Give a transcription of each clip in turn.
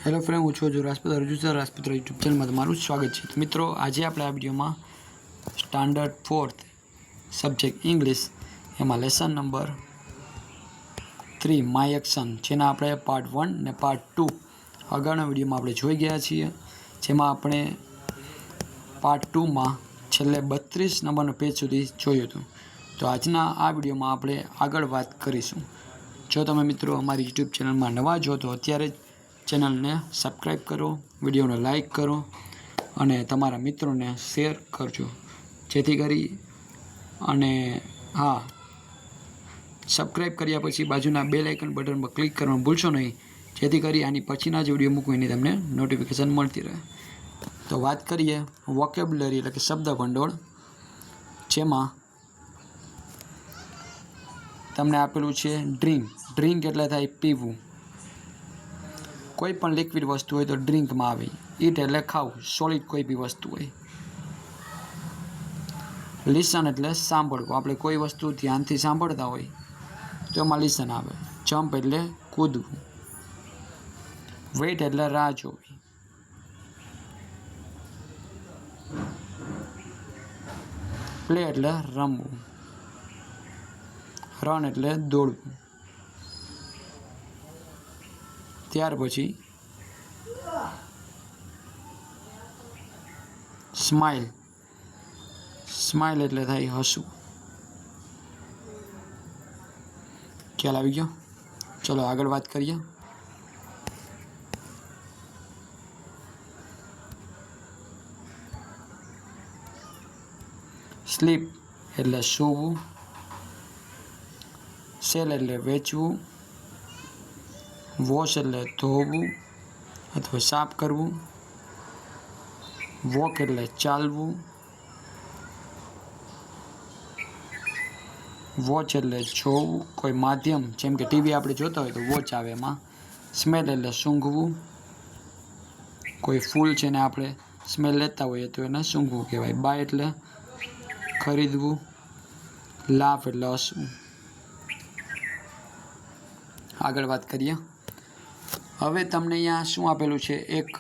Hello friend, હું છું રાજપૂત રજૂ રાજપૂત યુટ્યુબ ચેનલમાં તમારું સ્વાગત છે। તો મિત્રો, આજે આપણે આ વિડીયોમાં સ્ટાન્ડર્ડ 4th સબ્જેક્ટ ઇંગ્લિશ એમાં લેસન નંબર 3 માય એક્શન, જેના આપણે પાર્ટ 1 ને પાર્ટ 2 આગળના વિડીયોમાં આપણે જોઈ ગયા છીએ, જેમાં આપણે પાર્ટ 2માં છેલ્લે 32 નંબરનો પેજ સુધી જોયું હતું। તો આજના આ વિડીયોમાં આપણે આગળ વાત કરીશું। જો તમે મિત્રો અમારી યુટ્યુબ ચેનલમાં નવા છો તો અત્યારે ચેનલને સબસ્ક્રાઈબ કરો, વિડીયોને લાઈક કરો અને તમારા મિત્રોને શેર કરજો, જેથી કરી અને હા, સબસ્ક્રાઈબ કર્યા પછી બાજુના બેલ આઇકન બટન પર ક્લિક કરવાનું ભૂલશો નહીં, જેથી કરી આની પછીના જ વિડીયો મૂકું એની તમને નોટિફિકેશન મળતી રહે। તો વાત કરીએ વોકેબ્યુલરી એટલે કે શબ્દ ભંડોળ, જેમાં તમને આપેલું છે ડ્રિંક। ડ્રિંક એટલે થાય પીવું, કોઈ પણ લિક્વિડ વસ્તુ હોય તો ડ્રિંકમાં આવે। ઈટ એટલે ખાવું, સોલિડ કોઈ બી વસ્તુ હોય। લિસન એટલે સાંભળવું, આપણે કોઈ વસ્તુ ધ્યાનથી સાંભળતા હોય તો એમાં લિસન આવે। જમ્પ એટલે કૂદવું। વેઇટ એટલે રાહ જોવી। પ્લે એટલે રમવું। રન એટલે દોડવું। ત્યાર પછી સ્માઇલ। સ્માઇલ એટલે થાય હસવું। ખ્યાલ આવી ગયો? ચલો આગળ વાત કરીએ। સ્લીપ એટલે સૂવું। સેલ એટલે વેચવું। વોશ એટલે ધોવું અથવા સાફ કરવું। વોક એટલે ચાલવું। વોચ એટલે જોવું, કોઈ માધ્યમ જેમ કે ટીવી આપણે જોતા હોય તો વોચ આવે એમાં। સ્મેલ એટલે સૂંઘવું, કોઈ ફૂલ છે ને આપણે સ્મેલ લેતા હોઈએ તો એને સૂંઘવું કહેવાય। બાય એટલે ખરીદવું। લાફ એટલે હસવું। આગળ વાત કરીએ। હવે તમને અહીંયા શું આપેલું છે, એક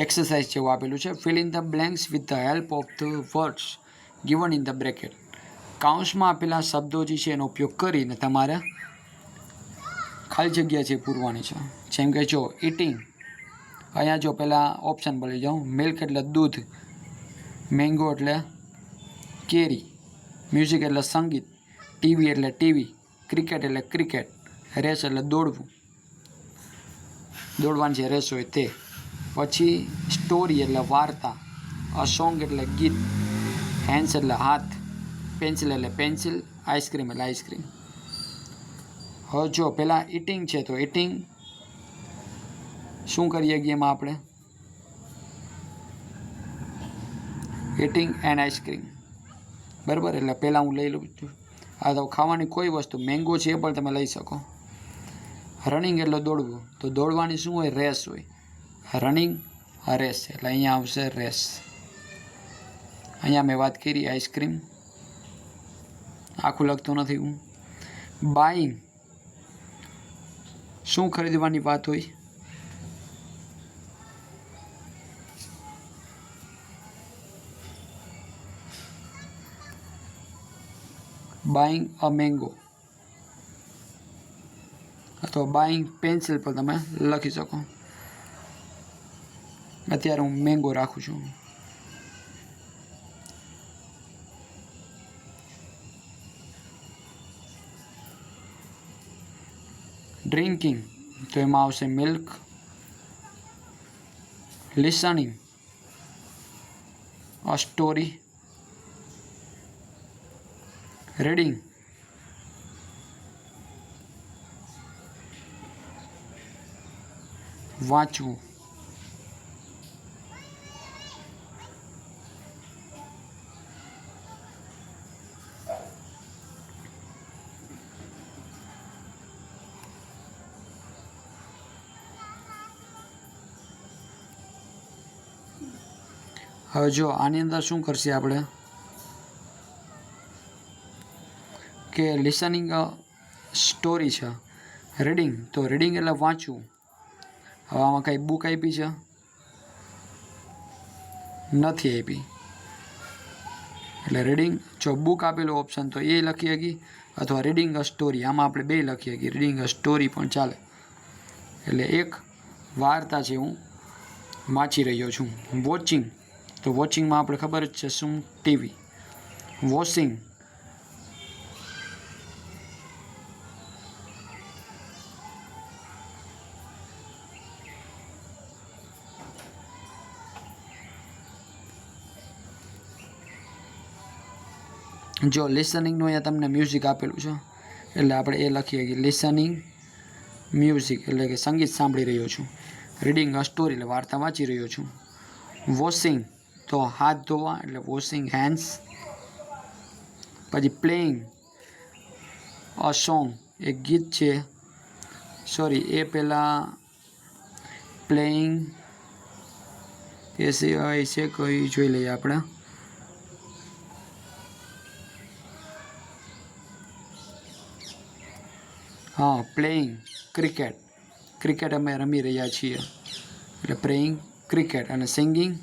એક્સરસાઇઝ જેવું આપેલું છે। Fill in the blanks with the help of the words given in the bracket. કાઉન્સમાં આપેલા શબ્દો જે છે એનો ઉપયોગ કરીને તમારે ખાલી જગ્યા છે પૂરવાની છે। જેમ કે જો ઇટિંગ, અહીંયા જો પહેલાં ઓપ્શન બોલી જાઉં। મિલ્ક એટલે દૂધ। મેંગો એટલે કેરી। મ્યુઝિક એટલે સંગીત। ટીવી એટલે ટીવી। ક્રિકેટ એટલે ક્રિકેટ। રેસ એટલે દોડવું, દોડવાની જે રેસ હોય તે। પછી સ્ટોરી એટલે વાર્તા। અ સોંગ એટલે ગીત। હેન્ડ્સ એટલે હાથ। પેન્સિલ એટલે પેન્સિલ। આઈસ્ક્રીમ એટલે આઈસ્ક્રીમ। હવે જો પહેલાં ઇટિંગ છે તો ઇટિંગ શું કરીએ એમાં આપણે? ઇટિંગ એન્ડ આઈસ્ક્રીમ, બરાબર। એટલે પહેલાં હું લઈ લઉં છું, આ તો ખાવાની કોઈ વસ્તુ, મેંગો છે એ પણ તમે લઈ શકો। રનિંગ એટલે દોડવું, તો દોડવાની શું હોય? રેસ હોય। રનિંગ રેસ એટલે અહીંયા આવશે રેસ। અહીંયા મેં વાત કરી આઈસ્ક્રીમ, આખું લખતું નથી હું। બાઈંગ શું ખરીદવાની વાત હોય? બાઈંગ અ મેંગો અથવા બાઈંગ પેન્સિલ પર તમે લખી શકો। અત્યારે હું મેંગો રાખું છું। ડ્રિંકિંગ તો એમાં આવશે મિલ્ક। લિસનિંગ અ સ્ટોરી। રીડિંગ વાંચવું। હવે જો આની અંદર શું કરશે આપણે કે લિસનિંગ સ્ટોરી છે। રીડિંગ, તો રીડિંગ એટલે વાંચવું। હવે આમાં કંઈ બુક આપી છે? નથી આપી. એટલે રીડિંગ, જો બુક આપેલું ઓપ્શન તો એ લખી શકી, અથવા રીડિંગ અ સ્ટોરી, આમાં આપણે બે લખી શકીએ. રીડિંગ અ સ્ટોરી પણ ચાલે. એટલે એક વાર્તા છે હું વાંચી રહ્યો છું. વોચિંગ, તો વોચિંગમાં આપણે ખબર જ છે શું? ટીવી. વોશિંગ, જો લિસનિંગનું અહીંયા તમને મ્યુઝિક આપેલું છે એટલે આપણે એ લખીએ કે લિસનિંગ મ્યુઝિક, એટલે કે સંગીત સાંભળી રહ્યો છું. રીડિંગ અ સ્ટોરી, એટલે વાર્તા વાંચી રહ્યો છું. વોશિંગ, તો હાથ ધોવા, એટલે વોશિંગ હેન્ડ્સ. પછી પ્લેઇંગ અ સોંગ, એક ગીત છે, સોરી એ પહેલાં પ્લેઇંગ એ સિવાય છે કોઈ, જોઈ લઈએ આપણે. હા, પ્લેઇંગ ક્રિકેટ, ક્રિકેટ અમે રમી રહ્યા છીએ એટલે પ્લેઇંગ ક્રિકેટ. અને સિંગિંગ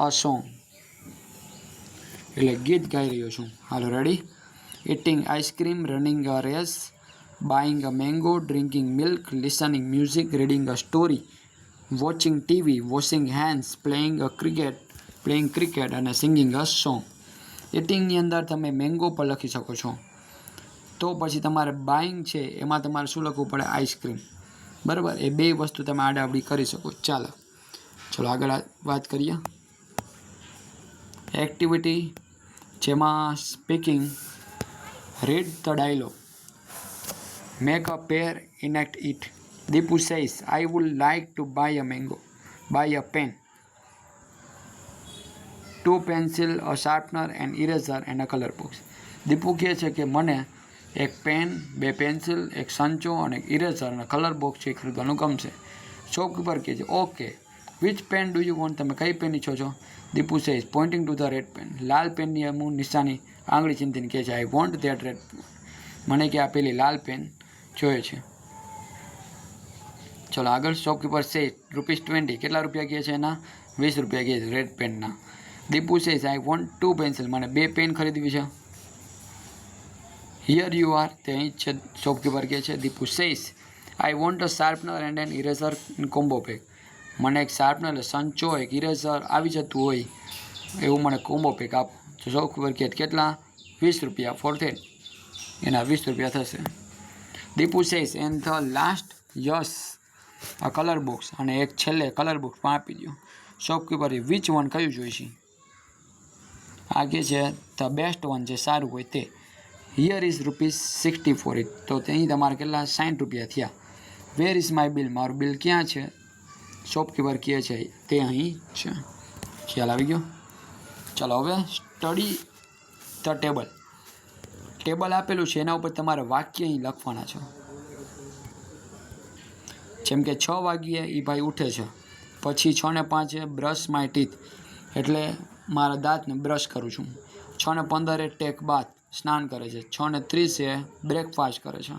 અ સોંગ, એટલે ગીત ગાઈ રહ્યો છું. હાલો ready. Eating ice cream, running a race, buying a mango, drinking milk, listening music, reading a story, watching TV, washing hands, playing cricket અને સિંગિંગ અ સોંગ. ઇટિંગની અંદર તમે મેંગો પર લખી શકો છો. તો પછી તમારે બાઇંગ છે એમાં તમારે શું લખવું પડે? આઈસ્ક્રીમ. બરાબર, એ બે વસ્તુ તમે આડાવડી કરી શકો. ચાલો આગળ વાત કરીએ. એક્ટિવિટી, જેમાં speaking, read the dialogue, make a pair, enact it. Deepu says I would like to buy a pen, 2 pencil, a sharpener, an eraser and a colour box. Deepu કહે છે કે મને એક પેન, 2 પેન્સિલ, એક સંચો અને એક ઇરેઝર અને કલર બોક્સ છે ખરીદવાનું ગમશે. શોપકીપર કહે છે okay, which pen do you want, તમે કઈ પેન ઈચ્છો છો? Deepu says pointing to the red pen, લાલ પેનની અમુક નિશાની આંગળી ચીંધીને કહે છે I want that red pen, મને કે આ પેલી લાલ પેન જોઈએ છે. ચલો આગળ. શોપકીપર સેઝ ₹20, કેટલા રૂપિયા કહે છે એના? 20 રૂપિયા કહે છે રેડ પેનના. Deepu says I want 2 pencil, મને 2 પેન ખરીદવી છે. હિયર યુ આર, તે અહીં છે. શોપકીપર કહે છે. Deepu says I want a sharpener and N eraser in combo pack, મને એક શાર્પનર એટલે સંચો, એક ઇરેઝર આવી જતું હોય એવું મને કોમ્બો પેક આપો. તો શોપકીપર કહે કેટલા? 20 રૂપિયા ફોર ધેટ, એના 20 રૂપિયા થશે. Deepu says and the last yes આ કલર બોક્સ, અને એક છેલ્લે કલર બોક્સ પણ આપી દો. શોપકીપર વિચ વન, કયું જોઈશે? આ કે છે ધ બેસ્ટ વન, જે સારું હોય તે. હિયર ઇઝ ₹60 ફોર ઇટ, તો ત્યાં તમારે કેટલા? 60 રૂપિયા થયા. વેર ઇઝ માય બિલ, મારું બિલ ક્યાં છે? શોપકીપર કહે છે તે અહીં છે. ખ્યાલ આવી ગયો? ચાલો હવે સ્ટડી ધ ટેબલ. ટેબલ આપેલું છે એના ઉપર તમારે વાક્ય અહીં લખવાના છે. જેમ કે 6 વાગ્યે એ ભાઈ ઉઠે છે, પછી 6:05 બ્રશ માય ટીથ, એટલે મારા દાંતને બ્રશ કરું છું. 6:15 ટેક બાથ, સ્નાન કરે છે. 6:30 બ્રેકફાસ્ટ કરે છે.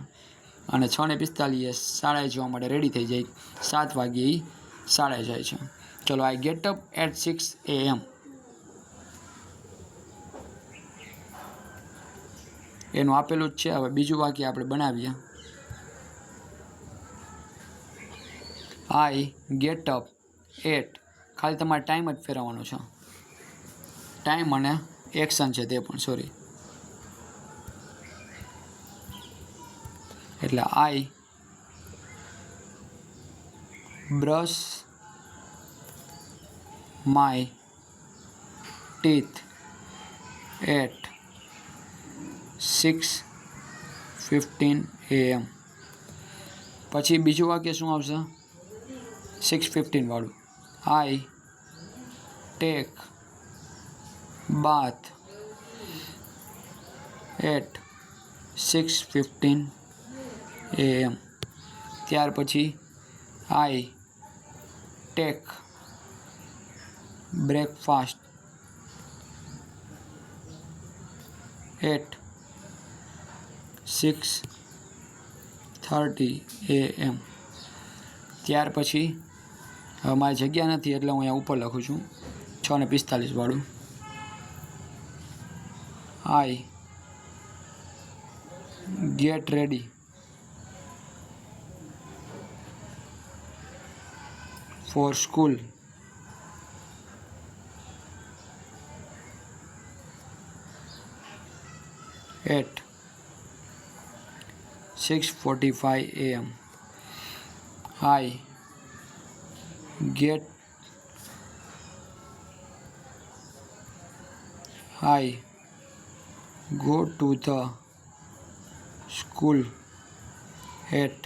અને 6:45 શાળાએ જવા માટે રેડી થઈ જાય. 7 વાગ્યે એ શાળાએ જાય છે. ચલો I get up at 6 AM, એનું આપેલું જ છે. હવે બીજું વાક્ય આપણે બનાવીએ. આઈ ગેટ અપ એટ, ખાલી તમારે ટાઈમ જ ફેરવવાનો છે. ટાઈમ અને એક્શન છે તે પણ, સોરી. એટલે I brush my teeth at 6:15 AM. પછી બીજું વાક્ય શું આવશે? 6:15 વાળું. I take bath at 6:15 AM. ત્યાર પછી I take breakfast at 6:30 AM. ત્યાર પછી હવે મારી જગ્યા નથી એટલે હું અહીંયા ઉપર લખું છું 6:45 વાળું. I get ready for school at 6:45 AM. I go to the school at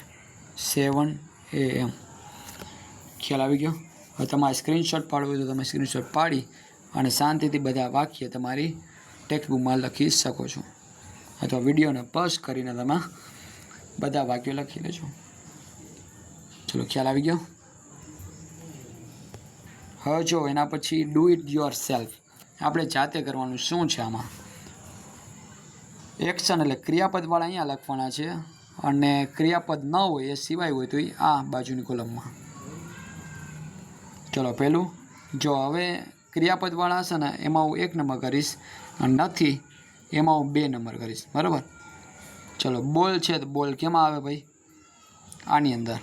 7 AM. ખ્યાલ આવી ગયો? હવે તમારે સ્ક્રીનશોટ પાડવો હોય તો તમે સ્ક્રીનશોટ પાડી અને શાંતિથી બધા વાક્ય તમારી ટેક્સ્ટ બુકમાં લખી શકો છો, અથવા વિડીયોને પોઝ કરીને તમે બધા વાક્યો લખી લેજો. ચલો, ખ્યાલ આવી ગયો? હવે જો એના પછી ડુ ઇટ યોર સેલ્ફ, આપણે જાતે કરવાનું શું છે આમાં? એક્શન એટલે ક્રિયાપદવાળા અહીંયા લખવાના છે, અને ક્રિયાપદ ન હોય એ સિવાય હોય તો એ આ બાજુની કોલમમાં. ચલો, પહેલું જો હવે ક્રિયાપદવાળા હશે ને એમાં હું 1 નંબર કરીશ, અને નથી એમાં હું 2 નંબર કરીશ. બરાબર? ચલો, બોલ છે તો બોલ કેમાં આવે ભાઈ? આની અંદર.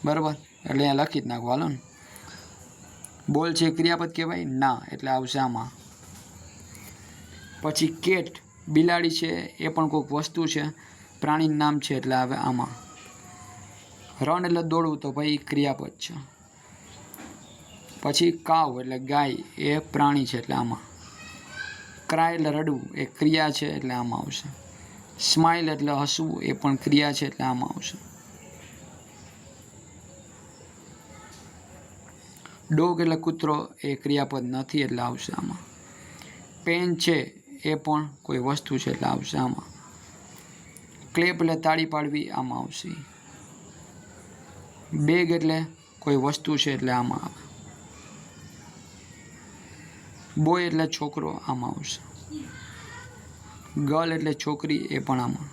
બરાબર? એટલે અહીંયા લખી જ નાખો. હાલો ને, બોલ છે ક્રિયાપદ કહેવાય? ના, એટલે આવશે આમાં. પછી કેટ બિલાડી છે એ પણ કોઈક વસ્તુ છે, પ્રાણીનું નામ છે એટલે આવે આમાં. રન એટલે દોડવું તો ભાઈ ક્રિયાપદ છે. પછી કાવ એટલે ગાય એ પ્રાણી છે એટલે આમાં. ક્રાય એટલે રડવું એ ક્રિયા છે એટલે આમાં આવશે. સ્માઇલ એટલે હસવું એ પણ ક્રિયા છે એટલે આમાં આવશે. ડોગ એટલે કૂતરો એ ક્રિયાપદ નથી એટલે આવશે આમાં. પેન છે એ પણ કોઈ વસ્તુ છે એટલે આવશે આમાં. ક્લેપ એટલે તાળી પાડવી આમાં આવશે. બેગ એટલે કોઈ વસ્તુ છે એટલે આમાં આવે. બોય એટલે છોકરો આમાં આવશે. ગર્લ એટલે છોકરી એ પણ આમાં.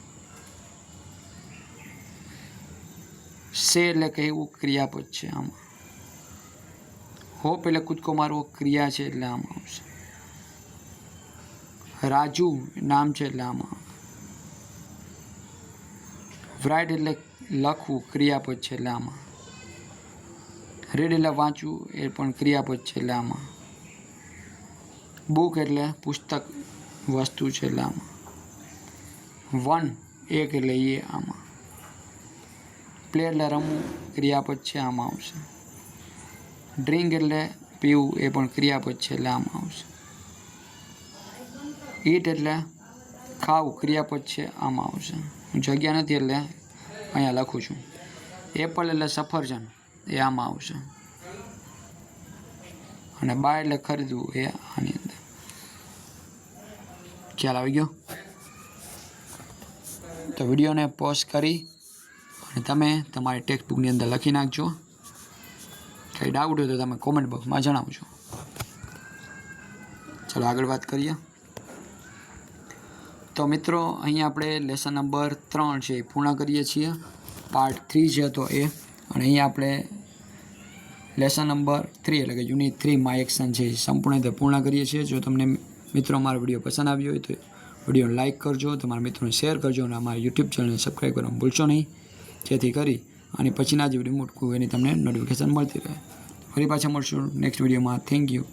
સે એટલે કહેવું ક્રિયાપદ છે આમાં. હોપ એટલે કૂદકો મારવો ક્રિયા છે એટલે આમાં આવશે. રાજુ નામ છે એટલે આમાં આવે. રાઇટ એટલે લખવું ક્રિયાપદ છે એટલે આમાં. રીડ એટલે વાંચવું એ પણ ક્રિયાપદ છે એટલે આમાં. બુક એટલે પુસ્તક વસ્તુ છે એટલે આમાં. 1 એટલે એ આમાં. પ્લે એટલે રમવું ક્રિયાપદ છે આમાં આવશે. ડ્રિંક એટલે પીવું એ પણ ક્રિયાપદ છે એટલે આમાં આવશે. ઈટ એટલે ખાવું ક્રિયાપદ છે આમાં આવશે. જગ્યા નથી એટલે અહીંયા લખું છું. એપલ એટલે સફરજન એ આમાં આવશે. અને બાય એટલે ખરીદવું એ આની અંદર. ખ્યાલ આવી ગયો? તો વિડીયોને પોઝ કરી અને તમે તમારી ટેક્સ્ટ બુકની અંદર લખી નાખજો. કંઈ ડાઉટ હોય તો તમે કોમેન્ટ બોક્સમાં જણાવજો. ચલો, આગળ વાત કરીએ. તો મિત્રો, અહીંયા આપણે લેસન નંબર 3 છે એ પૂર્ણ કરીએ છીએ. પાર્ટ 3 છે તો એ, અને અહીંયા આપણે લેસન નંબર 3 એટલે કે યુનિટ 3 માં એક્શન છે એ સંપૂર્ણ રીતે પૂર્ણ કરીએ છીએ. જો તમને મિત્રો અમારો વિડીયો પસંદ આવ્યો હોય તો વિડીયોને લાઇક કરજો, તમારા મિત્રોને શેર કરજો, અને અમારા યુટ્યુબ ચેનલને સબસ્ક્રાઈબ કરવાનું ભૂલશો નહીં, જેથી કરી અને પછીના જે વિડીયો મૂકવું એની તમને નોટિફિકેશન મળતી રહે. ફરી પાછા મળશું નેક્સ્ટ વિડીયોમાં. Thank you.